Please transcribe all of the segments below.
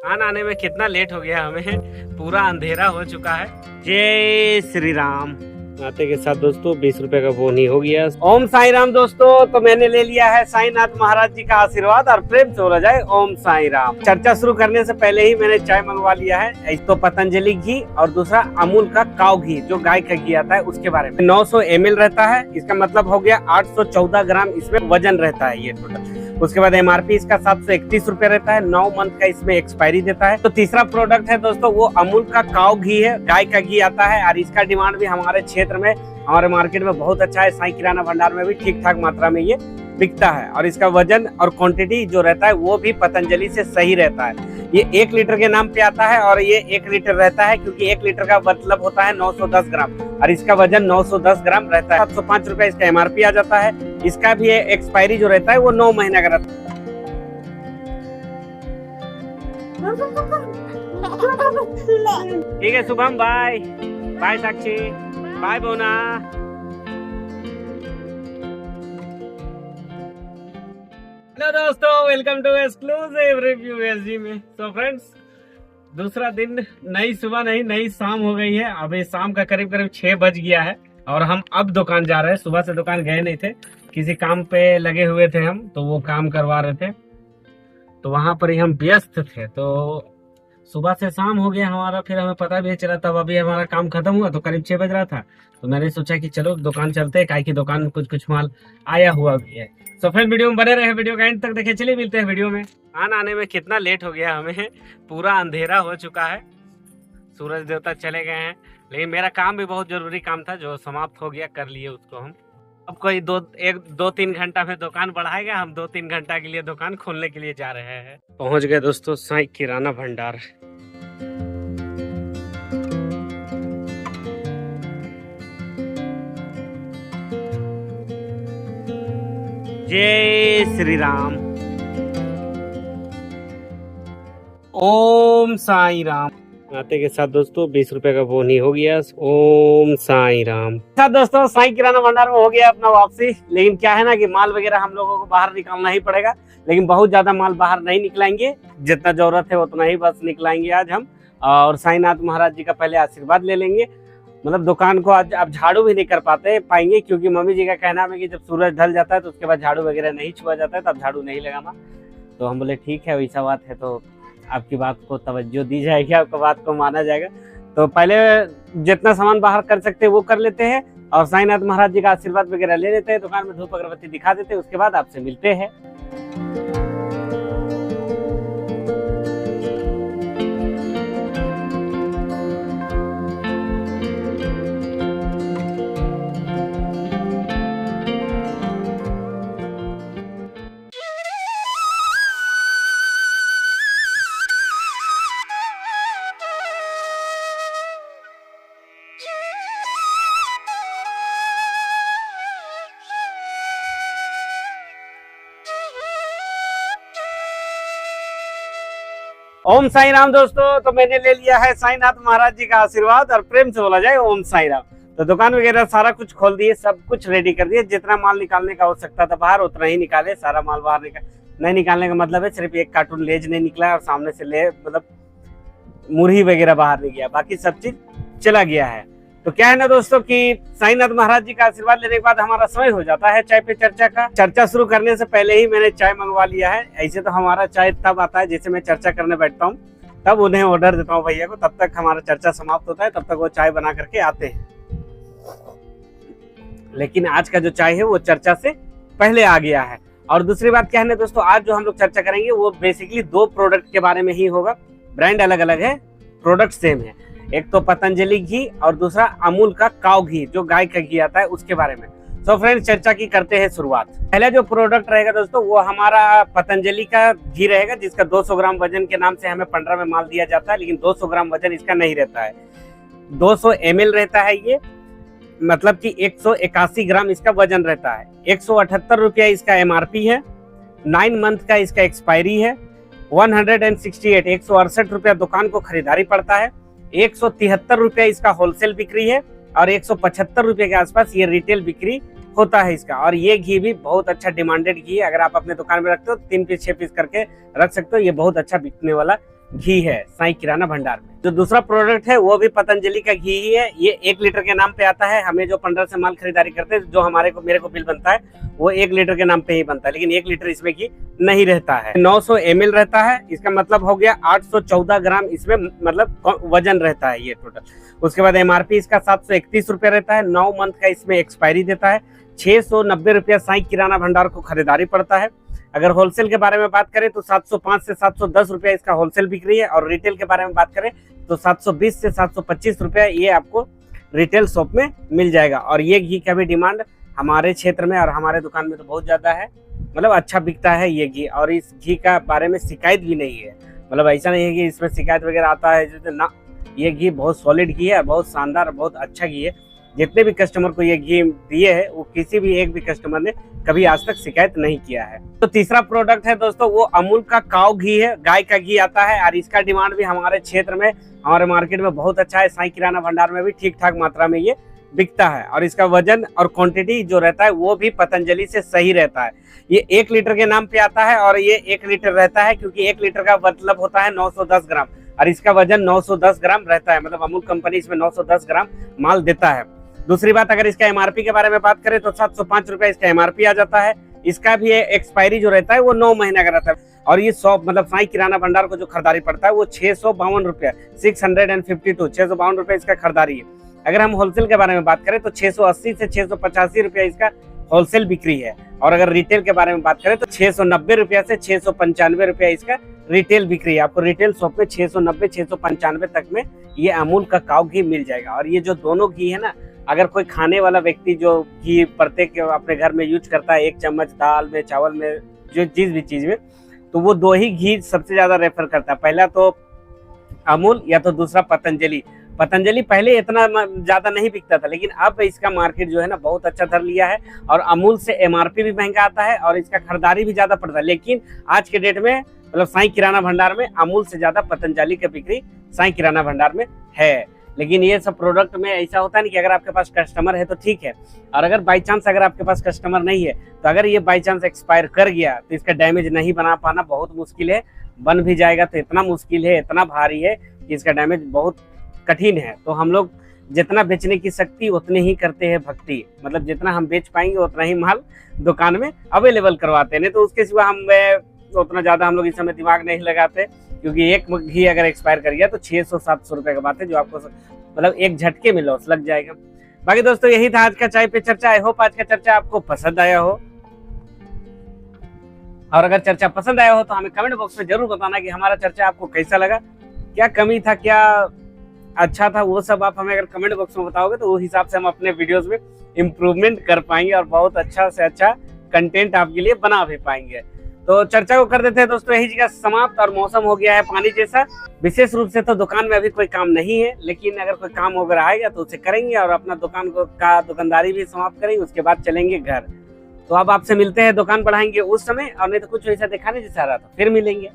खाना आने में कितना लेट हो गया हमें, पूरा अंधेरा हो चुका है। जय श्री राम। आते के साथ दोस्तों 20 रुपए का बोन ही हो गया। ओम साई राम दोस्तों, तो मैंने ले लिया है साईनाथ महाराज जी का आशीर्वाद और प्रेम से बोला जाए ओम साई राम। चर्चा शुरू करने से पहले ही मैंने चाय मंगवा लिया है। एक तो पतंजलि घी और दूसरा अमूल का काऊ घी जो गाय का घी आता है उसके बारे में। 900 ml रहता है, इसका मतलब हो गया 814 ग्राम इसमें वजन रहता है ये टोटल। उसके बाद एमआरपी इसका 731 रुपए रहता है। 9 मंथ का इसमें एक्सपायरी देता है। तो तीसरा प्रोडक्ट है दोस्तों वो अमूल का काऊ घी है, गाय का घी आता है और इसका डिमांड भी हमारे क्षेत्र में, हमारे मार्केट में बहुत अच्छा है। साईं किराना भंडार में भी ठीक ठाक मात्रा में ये बिकता है और इसका वजन और क्वांटिटी जो रहता है वो भी पतंजलि से सही रहता है। ये 1 लीटर के नाम पे आता है और ये 1 लीटर रहता है क्योंकि 1 लीटर का मतलब होता है 910 ग्राम और इसका वजन 910 ग्राम रहता है। 705 रुपए इसका एमआरपी आ जाता है। इसका भी एक्सपायरी जो रहता है वो 9 महीने का रहता है। ठीक है Shubham, bye bye Sakshi, bye बोना। हेलो दोस्तों, welcome to exclusive review SG में। तो फ्रेंड्स दूसरा दिन, नई सुबह नहीं नई शाम हो गई है। अभी शाम का करीब करीब 6 बज गया है और हम अब दुकान जा रहे हैं। सुबह से दुकान गए नहीं थे, किसी काम पे लगे हुए थे हम, तो वो काम करवा रहे थे तो वहां पर ही हम व्यस्त थे। तो सुबह से शाम हो गया हमारा, फिर हमें पता भी चला। तब अभी हमारा काम खत्म हुआ तो करीब 6 बज रहा था, तो मैंने सोचा कि चलो दुकान चलते हैं, काहे की दुकान में कुछ माल आया हुआ भी है। तो फिर वीडियो में बने रहे, वीडियो का एंड तक देखे। चलिए मिलते हैं वीडियो में। खाना आने में कितना लेट हो गया हमें, पूरा अंधेरा हो चुका है। सूरज देवता चले गए हैं, लेकिन मेरा काम भी बहुत जरूरी काम था जो समाप्त हो गया, कर लिए उसको हम। अब कोई 2-3 घंटा में दुकान बढ़ाएगा, हम 2-3 घंटा के लिए दुकान खोलने के लिए जा रहे हैं। पहुंच गए दोस्तों साईं किराना भंडार। जय श्री राम। ओम साई राम। आते के साथ दोस्तों 20 रुपए का बोन ही हो गया। ओम साई राम। साथ दोस्तों साईं किराना भंडार में हो गया अपना वापसी। लेकिन क्या है ना कि माल वगैरह हम लोगों को बाहर निकालना ही पड़ेगा, लेकिन बहुत ज्यादा माल बाहर नहीं निकलाएंगे, जितना जरूरत है उतना ही बस निकलाएंगे आज हम। और साईनाथ महाराज जी का पहले आशीर्वाद ले लेंगे। मतलब दुकान को आज अब झाड़ू भी नहीं कर पाएंगे क्योंकि मम्मी जी का कहना है कि जब सूरज ढल जाता है तो उसके बाद झाड़ू वगैरह नहीं छुआ जाता है, तब झाड़ू नहीं लगाना। तो हम बोले ठीक है, वैसा बात है तो आपकी बात को तवज्जो दी जाएगी, आपकी बात को माना जाएगा। तो पहले जितना सामान बाहर कर सकते हैं वो कर लेते हैं और साईनाथ महाराज जी का आशीर्वाद वगैरह ले लेते हैं, दुकान में धूप अगरबत्ती दिखा देते हैं, उसके बाद आपसे मिलते हैं। ओम साई राम दोस्तों, तो मैंने ले लिया है साईनाथ महाराज जी का आशीर्वाद और प्रेम से बोला जाए ओम साई राम। तो दुकान वगैरह सारा कुछ खोल दिए, सब कुछ रेडी कर दिए। जितना माल निकालने का आवश्यकता था बाहर उतना ही निकाले। सारा माल बाहर नहीं निकालने का मतलब है सिर्फ 1 कार्टून लेज नहीं निकला और सामने से ले मतलब मुरही वगैरह बाहर नहीं गया, बाकी सब चीज चला गया है। तो क्या है ना दोस्तों कि साईनाथ महाराज जी का आशीर्वाद लेने के बाद हमारा समय हो जाता है चाय पे चर्चा का। चर्चा शुरू करने से पहले ही मैंने चाय मंगवा लिया है। ऐसे तो हमारा चाय तब आता है जैसे मैं चर्चा करने बैठता हूँ, तब उन्हें ऑर्डर देता हूँ भैया को, तब तक हमारा चर्चा समाप्त होता है, तब तक वो चाय बना करके आते हैं। लेकिन आज का जो चाय है वो चर्चा से पहले आ गया है। और दूसरी बात क्या है ना दोस्तों, आज जो हम लोग चर्चा करेंगे वो बेसिकली 2 प्रोडक्ट के बारे में ही होगा। ब्रांड अलग अलग है, प्रोडक्ट सेम है। एक तो पतंजलि घी और दूसरा अमूल का काऊ घी जो गाय का घी आता है उसके बारे में। तो फ्रेंड्स चर्चा की करते हैं शुरुआत। पहला जो प्रोडक्ट रहेगा दोस्तों वो हमारा पतंजलि का घी रहेगा, जिसका 200 ग्राम वजन के नाम से हमें 15 में माल दिया जाता है, लेकिन 200 ग्राम वजन इसका नहीं रहता है, 200 ml रहता है ये। मतलब कि 181 ग्राम इसका वजन रहता है। 178 रुपया इसका एमआरपी है। 9 मंथ का इसका एक्सपायरी है। 168 रुपया दुकान को खरीदारी पड़ता है। 173 रुपया इसका होलसेल बिक्री है और 175 रुपये के आसपास ये रिटेल बिक्री होता है इसका। और ये घी भी बहुत अच्छा डिमांडेड घी है। अगर आप अपने दुकान में रखते हो 3 पीस 6 पीस करके रख सकते हो, ये बहुत अच्छा बिकने वाला घी है साईं किराना भंडार में। जो दूसरा प्रोडक्ट है वो भी पतंजलि का घी ही है। ये 1 लीटर के नाम पे आता है। हमें जो 15 से माल खरीदारी करते हैं, जो मेरे को बिल बनता है वो 1 लीटर के नाम पे ही बनता है, लेकिन 1 लीटर इसमें घी नहीं रहता है। 900 ml रहता है। इसका मतलब हो गया 814 ग्राम इसमें मतलब वजन रहता है ये टोटल। उसके बाद MRP इसका 731 रुपया रहता है। 9 मंथ का इसमें एक्सपायरी देता है। 690 रुपया साईं किराना भंडार को खरीदारी पड़ता है। अगर होलसेल के बारे में बात करें तो 705 से 710 रुपया इसका होलसेल बिक्री है, और रिटेल के बारे में बात करें तो 720 से 725 रुपया ये आपको रिटेल शॉप में मिल जाएगा। और ये घी का भी डिमांड हमारे क्षेत्र में और हमारे दुकान में तो बहुत ज्यादा है, मतलब अच्छा बिकता है ये घी। और इस घी का बारे में शिकायत भी नहीं है, मतलब ऐसा नहीं है कि इसमें शिकायत वगैरह आता है ना। ये घी बहुत सॉलिड घी है, बहुत शानदार, बहुत अच्छा घी है। जितने भी कस्टमर को ये घी दिए है वो किसी भी एक भी कस्टमर ने कभी आज तक शिकायत नहीं किया है। तो तीसरा प्रोडक्ट है दोस्तों वो अमूल का काऊ घी है, गाय का घी आता है, और इसका डिमांड भी हमारे क्षेत्र में, हमारे मार्केट में बहुत अच्छा है। साईं किराना भंडार में भी ठीक ठाक मात्रा में ये बिकता है, और इसका वजन और क्वांटिटी जो रहता है वो भी पतंजलि से सही रहता है। ये 1 लीटर के नाम पे आता है, और ये 1 लीटर रहता है, क्योंकि 1 लीटर का मतलब होता है 910 ग्राम, और इसका वजन 910 ग्राम रहता है। मतलब अमूल कंपनी इसमें 910 ग्राम माल देता है। दूसरी बात, अगर इसका MRP के बारे में बात करें तो 705 रुपया इसका MRP आ जाता है। इसका भी एक्सपायरी जो रहता है वो 9 महीने का रहता है। और ये शॉप मतलब साईं किराना भंडार को जो खरीदारी पड़ता है वो 652 रुपया, 652 रुपया इसका खरीदारी है। अगर हम होलसेल के बारे में बात करें तो 680 से 685 रुपया इसका होलसेल बिक्री है। और अगर रिटेल के बारे में बात करें तो 690 रुपया से 695 रुपया इसका रिटेल बिक्री है। आपको रिटेल शॉप में 690-695 तक में ये अमूल का काऊ घी मिल जाएगा। और ये जो दोनों घी है ना, अगर कोई खाने वाला व्यक्ति जो घी प्रत्येक अपने घर में यूज करता है, 1 चम्मच दाल में, चावल में, जो चीज में, तो वो 2 ही घी सबसे ज्यादा रेफर करता है। पहला तो अमूल या तो दूसरा पतंजलि। पतंजलि पहले इतना ज्यादा नहीं बिकता था, लेकिन अब इसका मार्केट जो है ना बहुत अच्छा धर लिया है। और अमूल से MRP भी महंगा आता है और इसका खरीदारी भी ज्यादा पड़ता है। लेकिन आज के डेट में मतलब साईं किराना भंडार में अमूल से ज्यादा पतंजलि की बिक्री साईं किराना भंडार में है। लेकिन ये सब प्रोडक्ट में ऐसा होता है नहीं कि अगर आपके पास कस्टमर है तो ठीक है, और अगर बाई चांस अगर आपके पास कस्टमर नहीं है तो अगर ये बाई चांस एक्सपायर कर गया तो इसका डैमेज नहीं बना पाना बहुत मुश्किल है। बन भी जाएगा तो इतना मुश्किल है, इतना भारी है कि इसका डैमेज बहुत कठिन है। तो हम लोग जितना बेचने की शक्ति उतनी ही करते हैं भक्ति, मतलब जितना हम बेच पाएंगे उतना ही माल दुकान में अवेलेबल करवाते हैं। नहीं तो उसके सिवा हम उतना ज्यादा हम लोग इस समय दिमाग नहीं लगाते, क्योंकि एक घी अगर एक्सपायर कर गया तो 600-700 रुपए का बात है, जो आपको मतलब एक झटके में लॉस लग जाएगा। बाकी दोस्तों यही था आज का चाय पे चर्चा। आई होप आज का चर्चा आपको पसंद आया हो, और अगर चर्चा पसंद आया हो तो हमें कमेंट बॉक्स में जरूर बताना कि हमारा चर्चा आपको कैसा लगा, क्या कमी था, क्या अच्छा था, वो सब आप हमें अगर कमेंट बॉक्स में बताओगे तो उस हिसाब से हम अपने वीडियोस में इम्प्रूवमेंट कर पाएंगे और बहुत अच्छा से अच्छा कंटेंट आपके लिए बना भी पाएंगे। तो चर्चा को कर देते हैं दोस्तों यही जगह समाप्त। और मौसम हो गया है पानी जैसा। विशेष रूप से तो दुकान में अभी कोई काम नहीं है, लेकिन अगर कोई काम वगैरह आएगा तो उसे करेंगे और अपना दुकान का दुकानदारी भी समाप्त करेंगे, उसके बाद चलेंगे घर। तो अब आपसे मिलते हैं, दुकान बढ़ाएंगे उस समय, और नहीं तो कुछ ऐसा दिखाने जैसा रहा तो फिर मिलेंगे।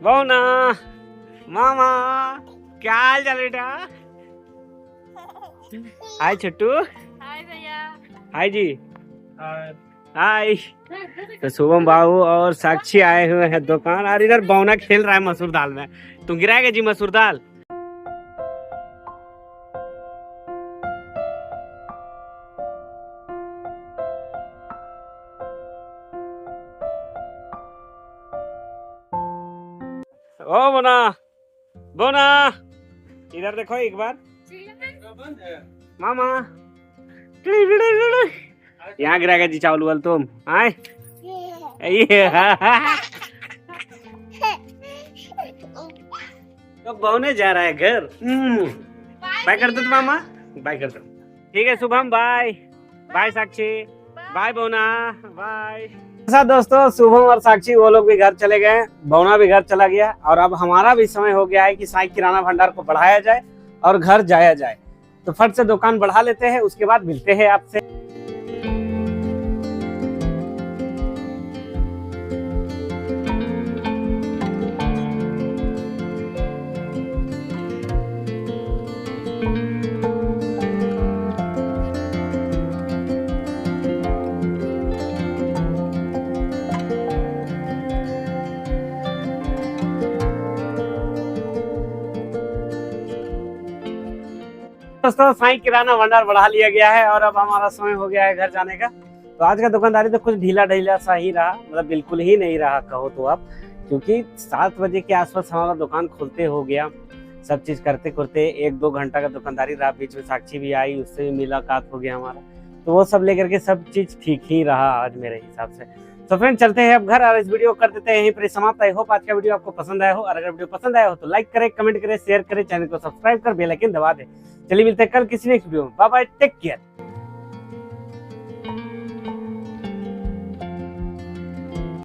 बोना मामा, क्या हाल चाल बेटा? हाय छोटू। हाय भैया। हाय जी। हाय। तो शुभम बाबू और साक्षी आए हुए हैं दुकान, और इधर बौना खेल रहा है मसूर दाल में। तुम गिराएगा जी मसूर दाल? ओ बोना, बोना इधर देखो एक बार। मामा यहाँ गिराएगा जी चावल वाल तुम? आए तो बौने जा रहा है घर। बाय कर दो तो मामा, बाय कर दो। ठीक है Shubham, bye bye. Sakshi bye. बौना बाय। दोस्तों शुभम और साक्षी वो लोग भी घर चले गए, बौना भी घर चला गया, और अब हमारा भी समय हो गया है कि साईं किराना भंडार को बढ़ाया जाए और घर जाया जाए। तो फट से दुकान बढ़ा लेते हैं, उसके बाद मिलते हैं आपसे। दोस्तों साईं किराना भंडार बढ़ा लिया गया है और अब हमारा समय हो गया है घर जाने का। तो आज का दुकानदारी तो कुछ ढीला ढीला सा ही रहा, मतलब बिल्कुल ही नहीं रहा कहो तो आप, क्योंकि 7 बजे के आसपास हमारा दुकान खुलते हो गया। सब चीज करते करते 1-2 घंटा का दुकानदारी रहा, बीच में साक्षी भी आई, उससे भी मुलाकात हो गया हमारा, तो वो सब लेकर के सब चीज ठीक ही रहा आज मेरे हिसाब से। तो फ्रेंड चलते हैं अब घर और इस वीडियो कर देते हैं यहीं पर समाप्त। आई होप आज का वीडियो आपको पसंद आया हो, और अगर वीडियो पसंद आया हो तो लाइक करें, कमेंट करें, शेयर करें, चैनल को सब्सक्राइब कर बेल आइकन दबा दें। चलिए मिलते हैं कल किसी नेक्स्ट वीडियो में। Bye bye, take care.